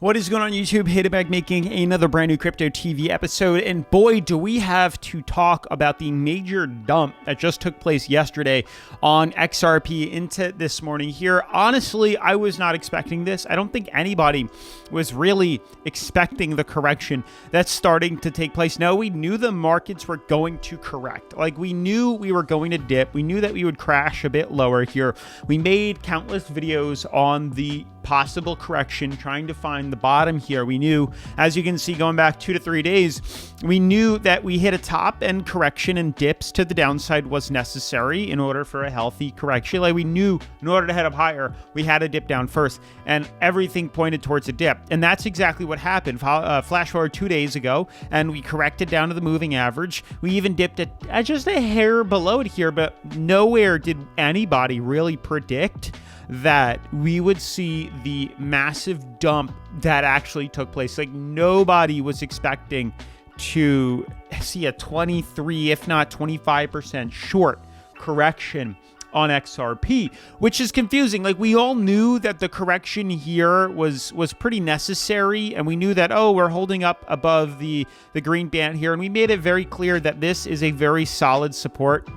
What is going on YouTube? Hateback making another brand new Crypto TV episode, and boy do we have to talk about the major dump that just took place yesterday on XRP into this morning here. Honestly, I was not expecting this. I don't think anybody was really expecting the correction that's starting to take place. No, we knew the markets were going to correct. Like, we knew we were going to dip. We knew that we would crash a bit lower here. We made countless videos on the possible correction, trying to find the bottom here. We knew, as you can see, going back 2 to 3 days, we knew that we hit a top end correction and dips to the downside was necessary in order for a healthy correction. Like, we knew in order to head up higher, we had to dip down first, and everything pointed towards a dip. And that's exactly what happened. Flash forward 2 days ago, and we corrected down to the moving average. We even dipped at just a hair below it here, but nowhere did anybody really predict that we would see the massive dump that actually took place. Like, nobody was expecting to see a 23, if not 25% short correction on XRP, which is confusing. Like, we all knew that the correction here was pretty necessary, and we knew that, oh, we're holding up above the green band here, and we made it very clear that this is a very solid support.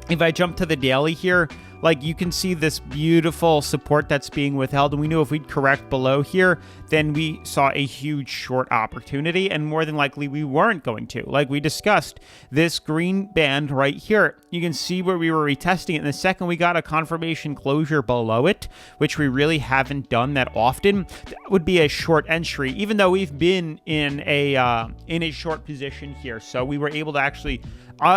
If I jump to the daily here, like, you can see this beautiful support that's being withheld, and we knew if we'd correct below here, then we saw a huge short opportunity, and more than likely we weren't going to. Like we discussed, this green band right here, you can see where we were retesting it, and the second we got a confirmation closure below it, which we really haven't done that often, that would be a short entry, even though we've been in a short position here. So we were able to actually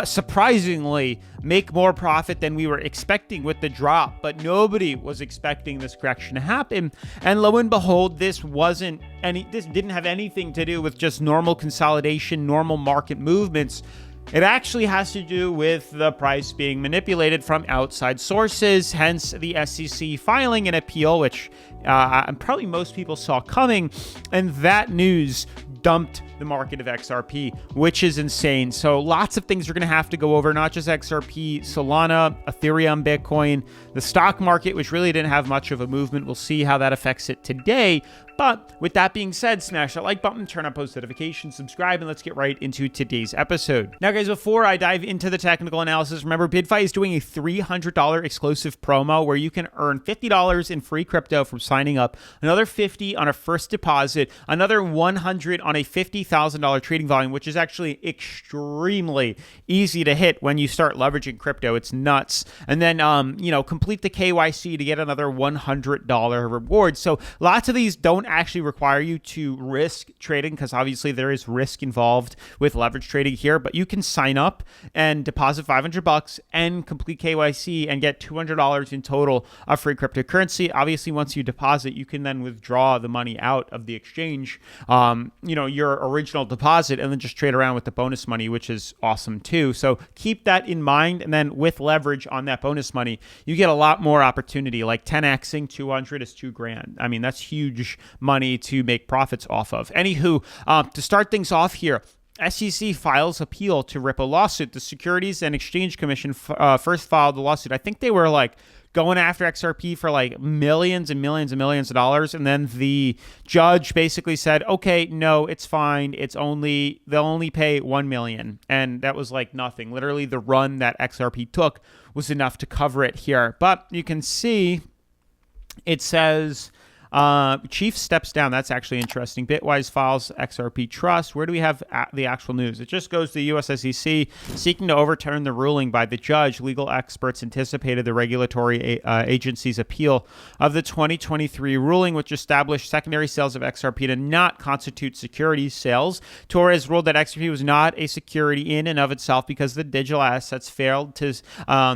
surprisingly make more profit than we were expecting with the drop, but nobody was expecting this correction to happen. And lo and behold, this didn't have anything to do with just normal consolidation, normal market movements. It actually has to do with the price being manipulated from outside sources, hence the SEC filing an appeal, which probably most people saw coming, and that news dumped the market of XRP, which is insane. So lots of things we're going to have to go over, not just XRP, Solana, Ethereum, Bitcoin, the stock market, which really didn't have much of a movement. We'll see how that affects it today. But with that being said, smash that like button, turn on post notifications, subscribe, and let's get right into today's episode. Now, guys, before I dive into the technical analysis, remember, BYDFI is doing a $300 exclusive promo where you can earn $50 in free crypto from signing up, another $50 on a first deposit, another $100 on a $50,000 trading volume, which is actually extremely easy to hit when you start leveraging crypto. It's nuts. And then, complete the KYC to get another $100 reward. So lots of these don't actually require you to risk trading, because obviously there is risk involved with leverage trading here, but you can sign up and deposit $500 and complete KYC and get $200 in total of free cryptocurrency. Obviously, once you deposit, you can then withdraw the money out of the exchange, your original deposit, and then just trade around with the bonus money, which is awesome too. So keep that in mind, and then with leverage on that bonus money, you get a lot more opportunity. Like 10xing 200 is $2,000. I mean, that's huge money to make profits off of. Anywho, to start things off here, SEC files appeal to Ripple lawsuit. The Securities and Exchange Commission first filed the lawsuit. I think they were like going after XRP for like millions and millions and millions of dollars, and then the judge basically said, okay, no, it's fine. They'll only pay $1 million, and that was like nothing. Literally, the run that XRP took was enough to cover it here. But you can see it says, Chief steps down. That's actually interesting. Bitwise files XRP trust. Where do we have the actual news? It just goes to the US SEC seeking to overturn the ruling by the judge. Legal experts anticipated the regulatory agency's appeal of the 2023 ruling, which established secondary sales of XRP to not constitute securities sales. Torres ruled that XRP was not a security in and of itself because the digital assets failed to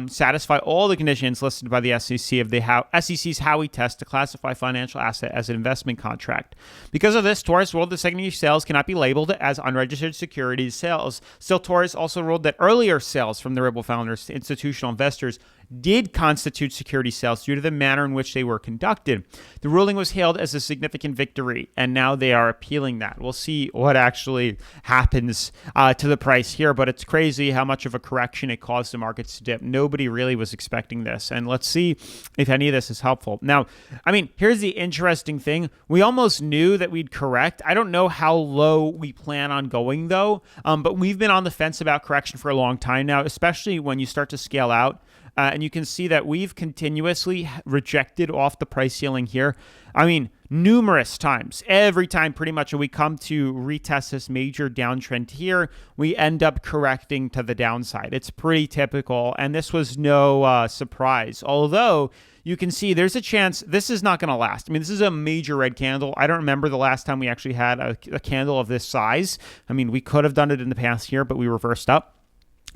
satisfy all the conditions listed by the SEC of the SEC's Howey test to classify financial asset as an investment contract. Because of this, Torres ruled that secondary sales cannot be labeled as unregistered securities sales. Still, Torres also ruled that earlier sales from the Ripple founders to institutional investors did constitute security sales due to the manner in which they were conducted. The ruling was hailed as a significant victory, and now they are appealing that. We'll see what actually happens to the price here, but it's crazy how much of a correction it caused the markets to dip. Nobody really was expecting this, and let's see if any of this is helpful. Now, I mean, here's the interesting thing. We almost knew that we'd correct. I don't know how low we plan on going, though, but we've been on the fence about correction for a long time now, especially when you start to scale out. And you can see that we've continuously rejected off the price ceiling here. I mean, numerous times. Every time pretty much we come to retest this major downtrend here, we end up correcting to the downside. It's pretty typical, and this was no surprise. Although you can see there's a chance this is not going to last. I mean, this is a major red candle. I don't remember the last time we actually had a candle of this size. I mean, we could have done it in the past here, but we reversed up.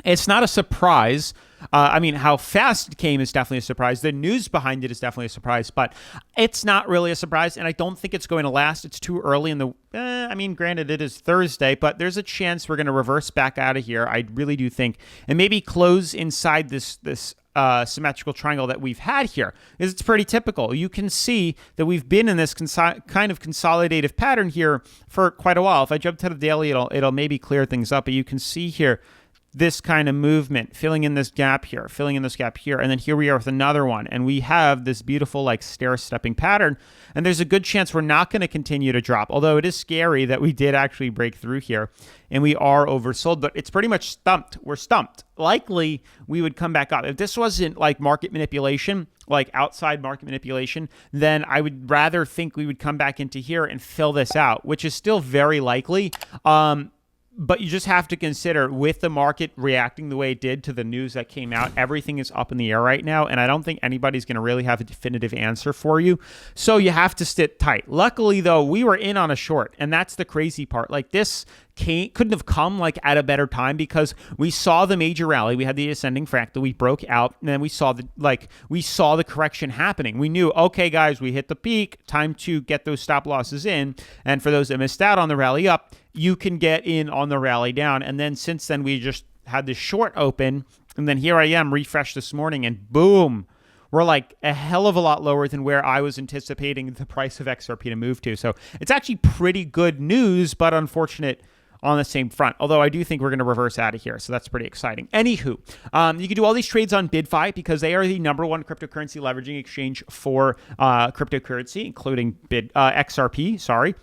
It's not a surprise. I mean, how fast it came is definitely a surprise. The news behind it is definitely a surprise, but it's not really a surprise, and I don't think it's going to last. It's too early in the... I mean, granted, it is Thursday, but there's a chance we're going to reverse back out of here. I really do think, and maybe close inside this symmetrical triangle that we've had here. It's pretty typical. You can see that we've been in this kind of consolidative pattern here for quite a while. If I jump to the daily, it'll maybe clear things up, but you can see here this kind of movement, filling in this gap here, filling in this gap here, and then here we are with another one, and we have this beautiful like stair-stepping pattern, and there's a good chance we're not going to continue to drop, although it is scary that we did actually break through here, and we are oversold, but it's pretty much stumped. We're stumped. Likely, we would come back up. If this wasn't like market manipulation, like outside market manipulation, then I would rather think we would come back into here and fill this out, which is still very likely. But you just have to consider, with the market reacting the way it did to the news that came out, everything is up in the air right now, and I don't think anybody's going to really have a definitive answer for you. So you have to sit tight. Luckily, though, we were in on a short, and that's the crazy part. Like, this couldn't have come like at a better time, because we saw the major rally. We had the ascending fractal. We broke out, and then we saw the correction happening. We knew, okay, guys, we hit the peak. Time to get those stop losses in. And for those that missed out on the rally up, you can get in on the rally down. And then since then, we just had this short open, and then here I am refreshed this morning, and boom, we're like a hell of a lot lower than where I was anticipating the price of XRP to move to. So it's actually pretty good news, but unfortunate on the same front, although I do think we're going to reverse out of here, so that's pretty exciting. Anywho, you can do all these trades on BYDFI because they are the #1 cryptocurrency leveraging exchange for cryptocurrency, including XRP,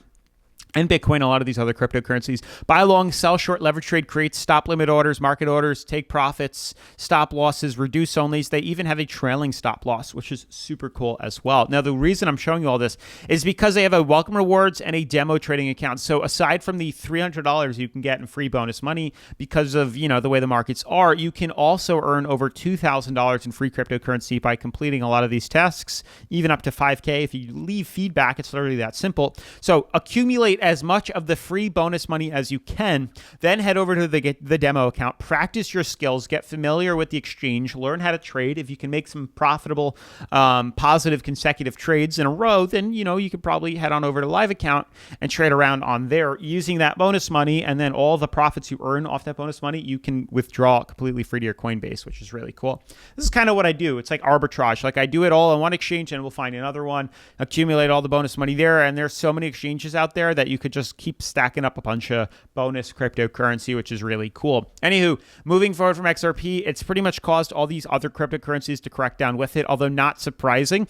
and Bitcoin, a lot of these other cryptocurrencies. Buy long, sell short, leverage trade creates stop limit orders, market orders, take profits, stop losses, reduce onlys. They even have a trailing stop loss, which is super cool as well. Now, the reason I'm showing you all this is because they have a welcome rewards and a demo trading account. So aside from the $300 you can get in free bonus money because of, the way the markets are, you can also earn over $2,000 in free cryptocurrency by completing a lot of these tasks, even up to 5K. If you leave feedback, it's literally that simple. So accumulate as much of the free bonus money as you can, then head over to the demo account, practice your skills, get familiar with the exchange, learn how to trade. If you can make some profitable, positive consecutive trades in a row, then, you could probably head on over to live account and trade around on there using that bonus money, and then all the profits you earn off that bonus money, you can withdraw completely free to your Coinbase, which is really cool. This is kind of what I do. It's like arbitrage. Like, I do it all on one exchange and we'll find another one, accumulate all the bonus money there, and there's so many exchanges out there that you could just keep stacking up a bunch of bonus cryptocurrency, which is really cool. Anywho, moving forward from XRP, it's pretty much caused all these other cryptocurrencies to correct down with it, although not surprising.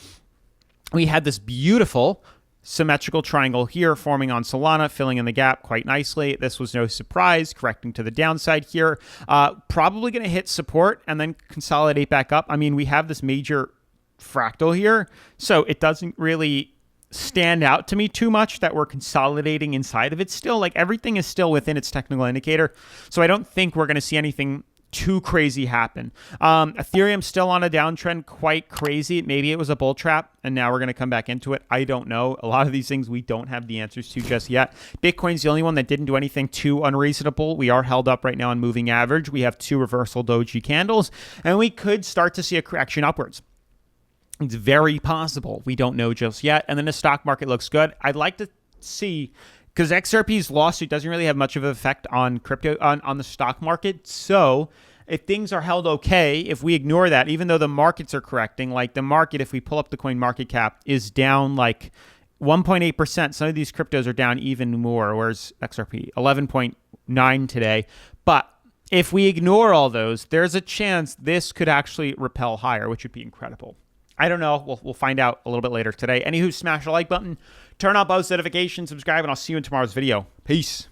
We had this beautiful symmetrical triangle here forming on Solana, filling in the gap quite nicely. This was no surprise, correcting to the downside here. Probably going to hit support and then consolidate back up. I mean, we have this major fractal here, so it doesn't really stand out to me too much that we're consolidating inside of it still. Like, everything is still within its technical indicator, so I don't think we're going to see anything too crazy happen. Ethereum's still on a downtrend, quite crazy. Maybe it was a bull trap and now we're going to come back into it. I don't know. A lot of these things we don't have the answers to just yet. Bitcoin's the only one that didn't do anything too unreasonable. We are held up right now on moving average. We have 2 reversal doji candles, and we could start to see a correction upwards. It's very possible. We don't know just yet. And then the stock market looks good. I'd like to see, because XRP's lawsuit doesn't really have much of an effect on crypto, on the stock market. So if things are held okay, if we ignore that, even though the markets are correcting, like the market, if we pull up the coin market cap, is down like 1.8%. Some of these cryptos are down even more. Where's XRP? 11.9 today. But if we ignore all those, there's a chance this could actually repel higher, which would be incredible. I don't know. We'll find out a little bit later today. Anywho, smash the like button, turn on post notifications, subscribe, and I'll see you in tomorrow's video. Peace.